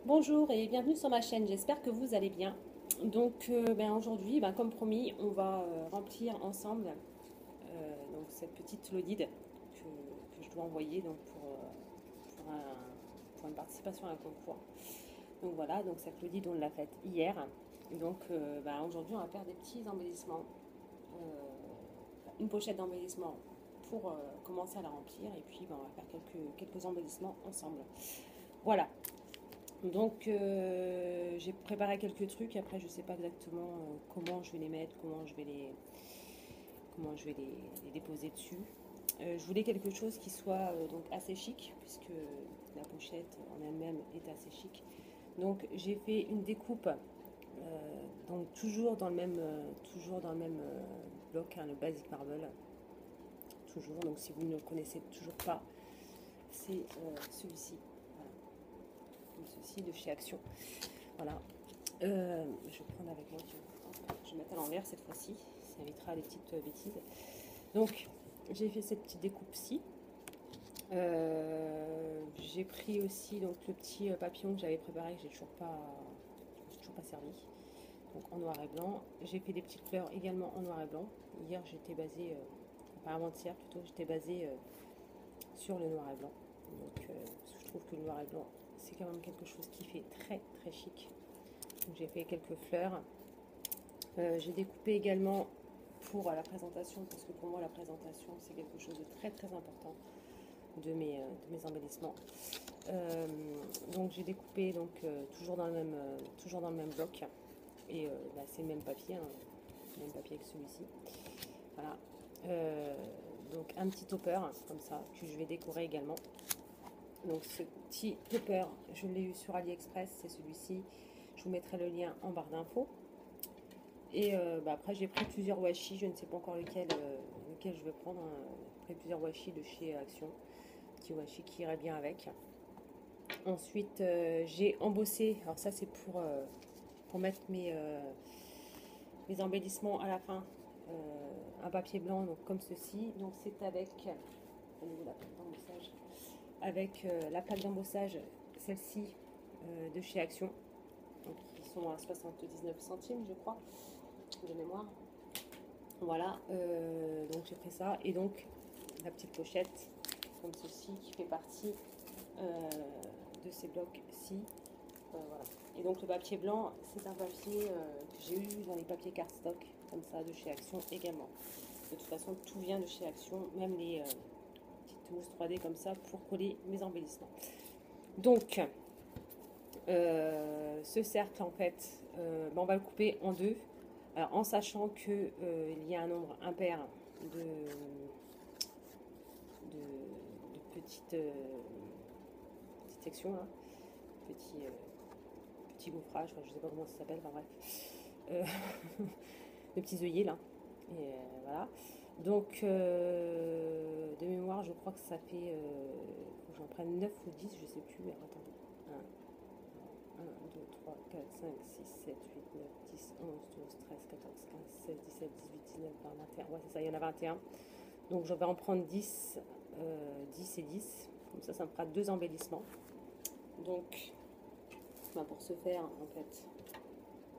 Bonjour et bienvenue sur ma chaîne, j'espère que vous allez bien. Donc aujourd'hui, comme promis, on va remplir ensemble donc cette petite Lodide que je dois envoyer donc pour une participation à un concours. Donc voilà, donc cette Lodide on l'a faite hier. Donc aujourd'hui on va faire des petits embellissements, une pochette d'embellissement pour commencer à la remplir et puis on va faire quelques embellissements ensemble. Voilà. Donc j'ai préparé quelques trucs, après je sais pas exactement comment je vais les mettre, comment je vais les déposer dessus. Je voulais quelque chose qui soit donc assez chic, puisque la pochette en elle-même est assez chic. Donc j'ai fait une découpe, donc toujours dans le même bloc, hein, le Basic Marble, toujours. Donc si vous ne le connaissez toujours pas, c'est celui-ci. Voilà. Comme ceci de chez Action. Voilà. Je vais prendre avec moi. Je vais mettre à l'envers cette fois-ci. Ça évitera les petites bêtises. Donc, j'ai fait cette petite découpe-ci. J'ai pris aussi donc, le petit papillon que j'avais préparé, que je ne me suis toujours pas servi. Donc en noir et blanc. J'ai fait des petites fleurs également en noir et blanc. Hier, j'étais basée, enfin avant-hier plutôt, j'étais basée sur le noir et blanc. Donc, parce que je trouve que le noir et blanc, c'est quand même quelque chose qui fait très très chic. Donc j'ai fait quelques fleurs. J'ai découpé également pour la présentation, parce que pour moi la présentation c'est quelque chose de très très important de mes embellissements. Donc j'ai découpé toujours dans le même bloc et c'est le même papier, hein, le même papier que celui-ci. Voilà. Donc un petit topper comme ça que je vais décorer également. Donc ce petit topper, je l'ai eu sur AliExpress, c'est celui-ci. Je vous mettrai le lien en barre d'infos. Et après j'ai pris plusieurs washi, je ne sais pas encore lequel je vais prendre. Hein. J'ai pris plusieurs washi de chez Action, petit washi qui irait bien avec. Ensuite j'ai embossé, alors ça c'est pour mettre mes embellissements à la fin, un papier blanc donc comme ceci. Donc c'est avec la plaque d'embossage, la plaque d'embossage, celle-ci de chez Action, donc, qui sont à 79 centimes je crois de mémoire. Voilà, donc j'ai pris ça et donc la petite pochette comme ceci qui fait partie de ces blocs-ci. Voilà. Et donc le papier blanc, c'est un papier que j'ai eu dans les papiers cardstock comme ça de chez Action également. De toute façon, tout vient de chez Action, même les petites mousses 3D comme ça pour coller mes embellissements. Donc, ce cercle en fait, on va le couper en deux. Alors, en sachant que il y a un nombre impair de petites sections, hein, petits gouffrages, je ne sais pas comment ça s'appelle, enfin bref, de petits œillets là. Et voilà. Donc, de mémoire, je crois que ça fait, faut que j'en prenne 9 ou 10, je sais plus, mais attendez. 1, 2, 3, 4, 5, 6, 7, 8, 9, 10, 11, 12, 13, 14, 15, 16, 17, 18, 19, 20, 21. Ouais, c'est ça, il y en a 21. Donc, je vais en prendre 10, 10 et 10. Comme ça me fera deux embellissements. Donc, pour ce faire, en fait,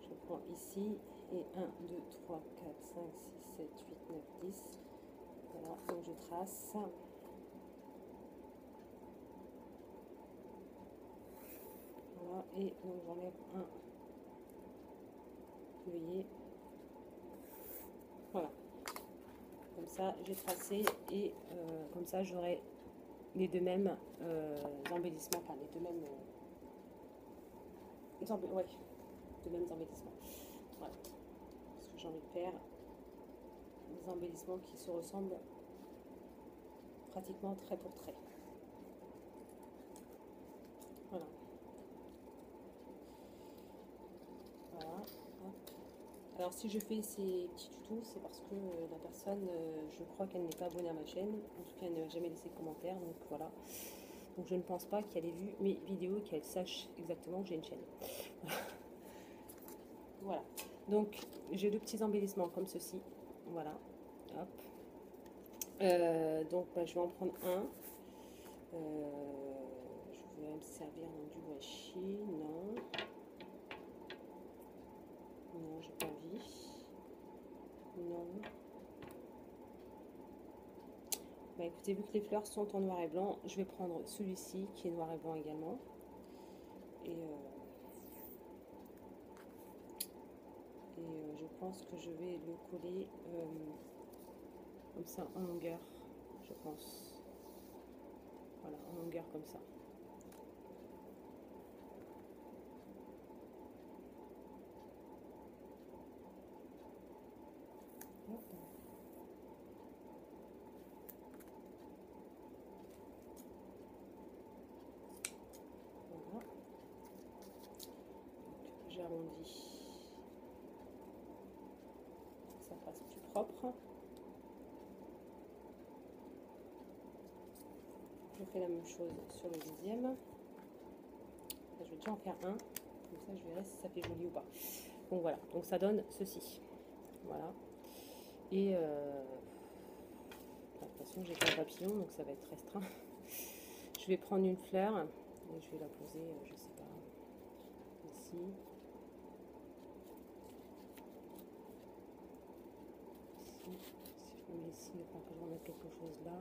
je prends ici et 1, 2, 3, 4, 5, 6, 7, 8, 9, 10. Voilà, donc je trace. Voilà, et donc j'enlève un œillet. Voilà, comme ça j'ai tracé et comme ça j'aurai les deux mêmes embellissements, enfin les deux mêmes ouais, deux mêmes embellissements. Voilà, parce que j'ai envie de faire des embellissements qui se ressemblent pratiquement trait pour trait. Voilà. Voilà. Hop. Alors si je fais ces petits tutos, c'est parce que la personne, je crois qu'elle n'est pas abonnée à ma chaîne. En tout cas, elle n'a jamais laissé de commentaire. Donc voilà. Donc je ne pense pas qu'elle ait vu mes vidéos et qu'elle sache exactement que j'ai une chaîne. Voilà. Donc j'ai deux petits embellissements comme ceci. Voilà. Hop. Donc je vais en prendre un. Je me servir donc du washi. Non. Non, j'ai pas envie. Non. Bah écoutez, vu que les fleurs sont en noir et blanc, je vais prendre celui-ci qui est noir et blanc également. Et je pense que je vais le coller comme ça en longueur, je pense. Voilà, en longueur comme ça. Hop. Voilà. J'arrondis. Ça fasse plus propre. Je fais la même chose sur le deuxième. Là, je vais déjà en faire un. Comme ça, je verrai si ça fait joli ou pas. Donc voilà. Donc ça donne ceci. Voilà. Et de toute façon, j'ai qu'un papillon, donc ça va être restreint. Je vais prendre une fleur et je vais la poser, je sais pas, ici. Si je me mets ici, il va falloir que je remette quelque chose là.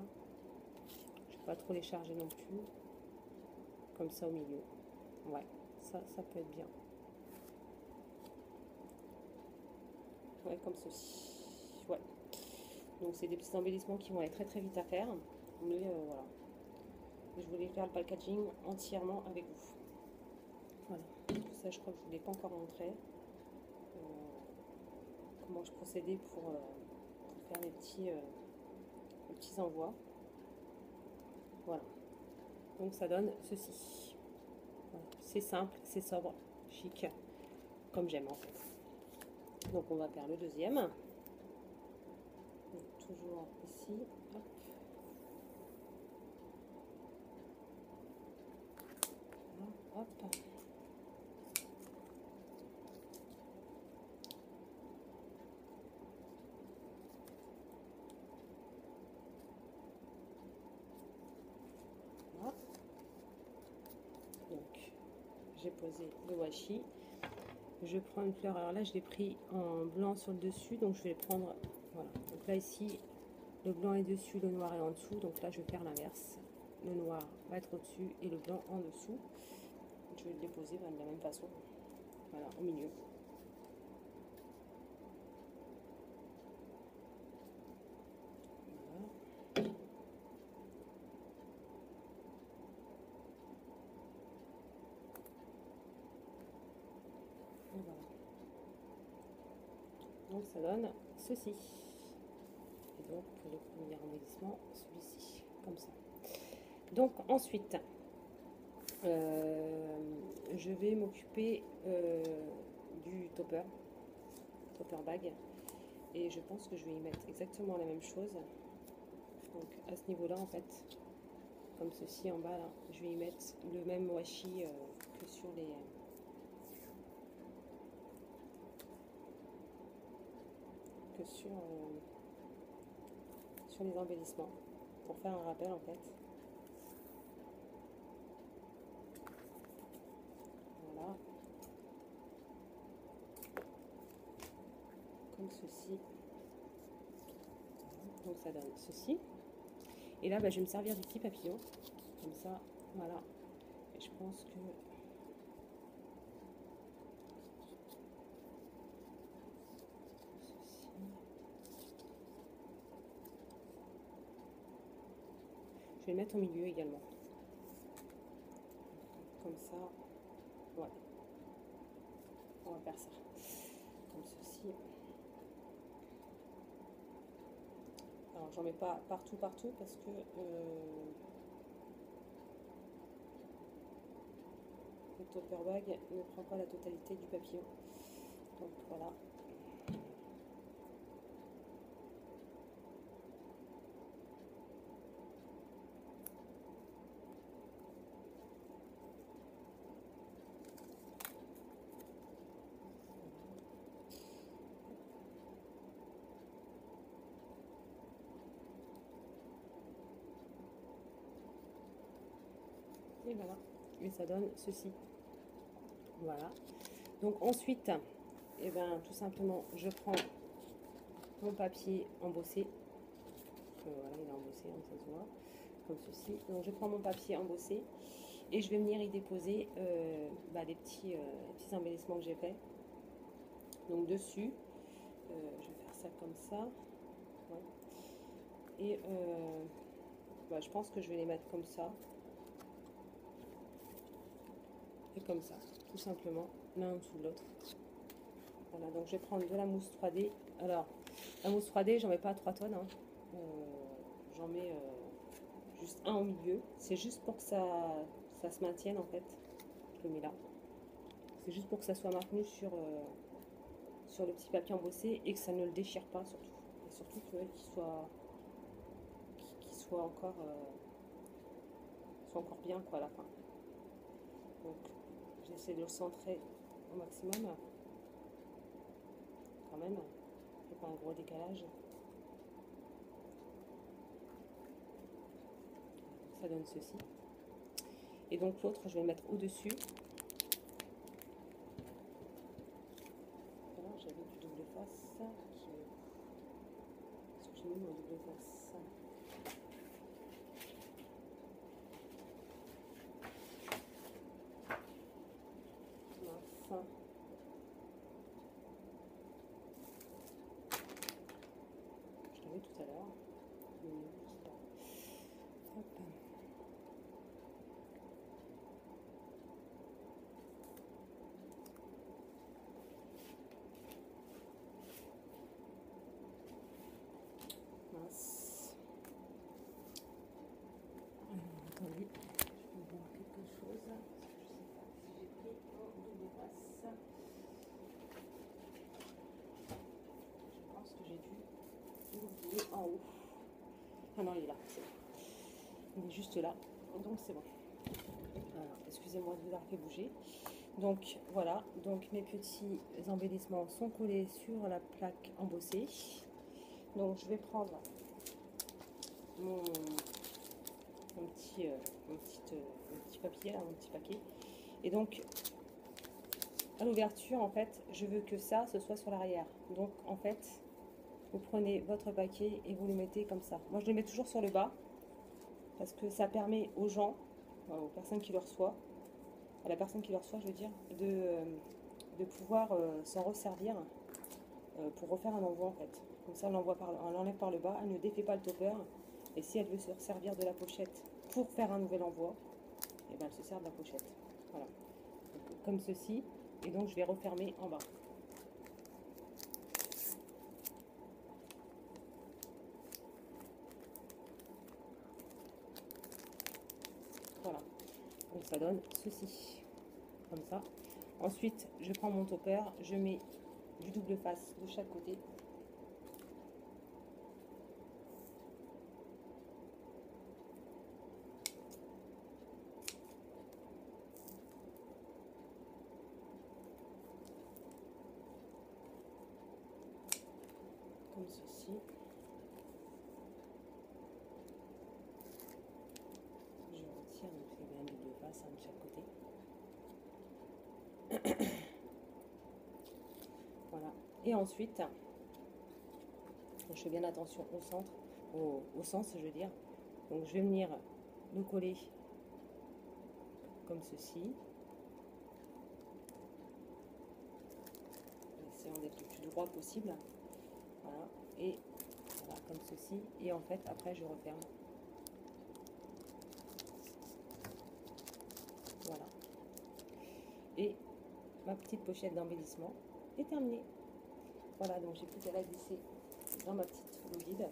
Je ne vais pas trop les charger non plus. Comme ça au milieu. Ouais, ça peut être bien. Ouais, comme ceci. Ouais. Donc c'est des petits embellissements qui vont aller très très vite à faire. Mais voilà. Je voulais faire le packaging entièrement avec vous. Voilà. Ça, je crois que je ne vous l'ai pas encore montré. Comment je procédais pour faire les petits envois. Voilà. Donc ça donne ceci. Voilà. C'est simple, c'est sobre, chic, comme j'aime en fait. Donc on va faire le deuxième. Donc, toujours ici. Hop. Hop. Voilà. Donc j'ai posé le washi. Je prends une fleur. Alors là, je l'ai pris en blanc sur le dessus, donc je vais prendre. Voilà. Donc là ici, le blanc est dessus, le noir est en dessous. Donc là, je vais faire l'inverse. Le noir va être au-dessus et le blanc en dessous. Je vais le déposer de la même façon. Voilà, au milieu. Voilà. Et voilà. Donc ça donne ceci. Et donc pour le premier embellissement, celui-ci, comme ça. Donc ensuite, je vais m'occuper du topper bag. Et je pense que je vais y mettre exactement la même chose. Donc à ce niveau-là, en fait, comme ceci en bas, là, je vais y mettre le même washi que sur les embellissements, pour faire un rappel en fait. Voilà. Comme ceci. Donc ça donne ceci. Et là, bah, je vais me servir du petit papillon. Comme ça, voilà. Et je pense que... ceci. Je vais le mettre au milieu également. Comme ça. Ouais. On va faire ça. Comme ceci. Alors, j'en mets pas partout parce que le topper bag ne prend pas la totalité du papillon. Donc voilà. Et voilà. et ça donne ceci. Voilà. Donc ensuite, et ben, tout simplement, je prends mon papier embossé. Voilà, il est embossé, hein, ça se voit, comme ceci. Donc je prends mon papier embossé et je vais venir y déposer les petits embellissements que j'ai fait. Donc dessus, je vais faire ça comme ça. Ouais. Et je pense que je vais les mettre comme ça. Et comme ça, tout simplement, l'un en dessous de l'autre. Voilà, donc je vais prendre de la mousse 3D. Alors, la mousse 3D, j'en mets pas 3 tonnes. Hein. J'en mets juste un au milieu. C'est juste pour que ça se maintienne en fait. Je le mets là. C'est juste pour que ça soit maintenu sur le petit papier embossé et que ça ne le déchire pas surtout. Et surtout qu'il soit encore bien quoi à la fin. Donc j'essaie de le centrer au maximum. Quand même. Il n'y a pas un gros décalage. Ça donne ceci. Et donc l'autre, je vais le mettre au-dessus. Voilà, j'avais du double face. Est-ce que j'ai mis mon double face? Mince. Je l'avais tout à l'heure. Hop. Mince. Attendez, je vais voir quelque chose. Je ne sais pas si j'ai pris mon double face. Je pense que j'ai dû l'oublier en haut. Ah non, il est là. Il est juste là. Donc c'est bon. Excusez-moi de vous avoir fait bouger. Donc voilà, donc mes petits embellissements sont collés sur la plaque embossée. Donc je vais prendre mon petit papier, là, mon petit paquet. Et donc à l'ouverture, en fait, je veux que ça, ce soit sur l'arrière. Donc en fait, vous prenez votre paquet et vous le mettez comme ça. Moi je le mets toujours sur le bas parce que ça permet aux gens, aux personnes qui le reçoivent, à la personne qui le reçoit, je veux dire, de pouvoir s'en resservir pour refaire un envoi en fait. Comme ça, on l'enlève par le bas, elle ne défait pas le topper. Et si elle veut se servir de la pochette pour faire un nouvel envoi, et ben elle se sert de la pochette. Voilà. Donc, comme ceci. Et donc je vais refermer en bas. Voilà. Donc ça donne ceci. Comme ça. Ensuite, je prends mon topper, je mets du double face de chaque côté. Comme ceci. Je retire, donc c'est bien double face de chaque côté. Voilà. Et ensuite, je fais bien attention au centre, au sens, je veux dire. Donc je vais venir le coller comme ceci. Essayons d'être le plus droit possible. Voilà. Et voilà, comme ceci. Et en fait, après, je referme. Voilà. Et ma petite pochette d'embellissement est terminée. Voilà, donc j'ai plus qu'à la glisser dans ma petite eau vide.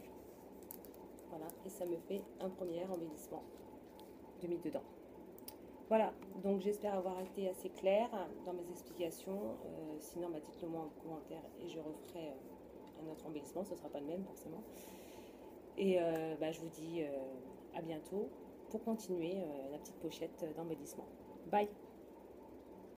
Voilà, et ça me fait un premier embellissement de mis dedans. Voilà, donc j'espère avoir été assez claire dans mes explications. Sinon, dites-le moi en commentaire et je referai un autre embellissement. Ce ne sera pas le même forcément. Et je vous dis à bientôt pour continuer la petite pochette d'embellissement. Bye!